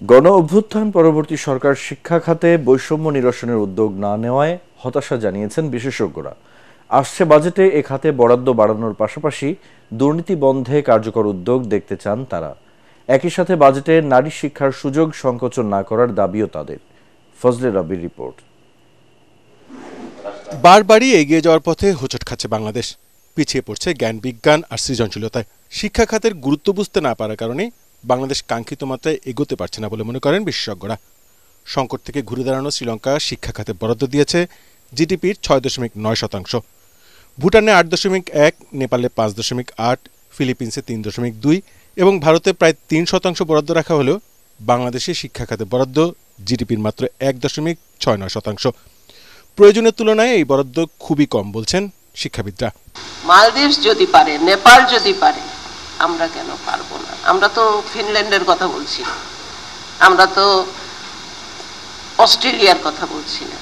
গণ অভ্যুত্থান পরবর্তী সরকার শিক্ষা খাতে বৈষম্য নিরসনের উদ্যোগ না নেওয়ায় হতাশা জানিয়েছেন বিশেষজ্ঞরা। আসছে বাজেটে এ খাতে বরাদ্দ বাড়ানোর পাশাপাশি দুর্নীতি বন্ধে কার্যকর উদ্যোগ দেখতে চান তারা। একই সাথে বাজেটে নারী শিক্ষার সুযোগ সংকোচন না করার দাবিও তাদের। ফজলে রাব্বির রিপোর্ট। বারবারই এগিয়ে যাওয়ার পথে হোঁচট খাচ্ছে বাংলাদেশ। পিছিয়ে পড়ছে জ্ঞান বিজ্ঞান আর সৃজনশীলতায়। শিক্ষা খাতের গুরুত্ব বুঝতে না পারার কারণে বাংলাদেশ কাঙ্ক্ষিত মাত্রায় এগোতে পারছে না বলে মনে করেন বিশেষজ্ঞরা। সংকট থেকে ঘুরে দাঁড়ানো শ্রীলঙ্কা শিক্ষা খাতে বরাদ্দ দিয়েছে জিডিপির ৬.৯%, ভুটানে ৮.১, নেপালে ৫.৮, ফিলিপিন্সে ৩.২ এবং ভারতে প্রায় ৩% বরাদ্দ রাখা হলেও বাংলাদেশে শিক্ষা খাতে বরাদ্দ জিডিপির মাত্র ১.৬৯%। প্রয়োজনের তুলনায় এই বরাদ্দ খুবই কম বলছেন শিক্ষাবিদরা। মালদ্বীপ যদি পারে, নেপাল যদি পারে, আমরা কেন পারবো না? আমরা তো ফিনল্যান্ডের কথা বলছি না, আমরা তো অস্ট্রেলিয়ার কথা বলছি না,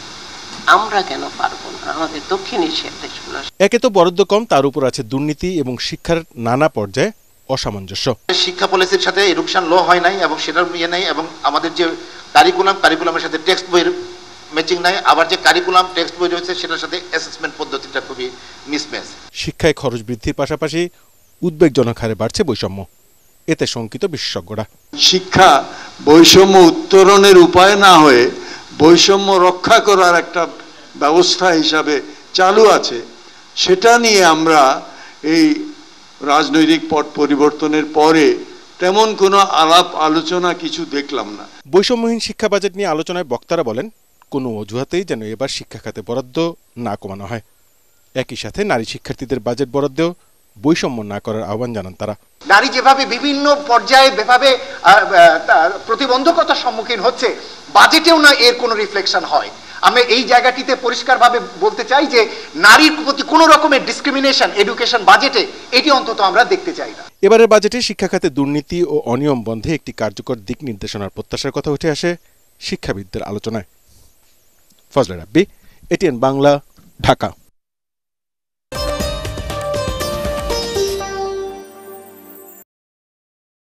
আমরা কেন পারবো না? আমাদের দক্ষিণ এশিয়ার দেশগুলো। একে তো বরাদ্দ কম, তার উপর আছে দুর্নীতি এবং শিক্ষার নানা পর্যায়ে অসামঞ্জস্য। শিক্ষা পলিসির সাথে এডুকেশন ল হয় নাই এবং সেটার ইয়ে নাই, এবং আমাদের যে কারিকুলামের সাথে টেক্সট বইয়ের ম্যাচিং নাই, আবার যে কারিকুলাম টেক্সট বই রয়েছে সেটার সাথে অ্যাসেসমেন্ট পদ্ধতিটা খুবই মিসম্যাচ। শিক্ষায় খরচ বৃদ্ধির পাশাপাশি উদ্বেগজনক হারে বাড়ছে বৈষম্য, এতে শঙ্কিত বিশেষজ্ঞরা। শিক্ষা বৈষম্য উত্তরণের উপায় না হয়ে বৈষম্য রক্ষা করার একটা ব্যবস্থা হিসাবে চালু আছে, সেটা নিয়ে আমরা এই রাজনৈতিক পট পরিবর্তনের পরে তেমন কোনো আলাপ আলোচনা কিছু দেখলাম না। বৈষম্যহীন শিক্ষা বাজেট নিয়ে আলোচনায় বক্তারা বলেন, কোনো অজুহাতেই যেন এবার শিক্ষা খাতে বরাদ্দ না কমানো হয়। একই সাথে নারী শিক্ষার্থীদের বাজেট বরাদ্দেও বৈষম্য না করার আহ্বান জানান তারা। নারী যেভাবে বিভিন্ন পর্যায়ে যেভাবে প্রতিবন্ধকতার সম্মুখীন হচ্ছে, বাজেটেও না এর কোনো রিফ্লেকশন হয়। আমি এই জায়গাটিতে পরিষ্কারভাবে বলতে চাই যে নারীর প্রতি কোনো রকমের ডিসক্রিমিনেশন এডুকেশন বাজেটে, এটি অন্তত আমরা দেখতে চাই না। এবারের বাজেটে শিক্ষা খাতে দুর্নীতি ও অনিয়ম বন্ধে একটি কার্যকর দিক নির্দেশনার প্রত্যাশার কথা উঠে আসে শিক্ষাবিদদের আলোচনায়। ফজলে রাব্বি, এটিএন বাংলা, ঢাকা।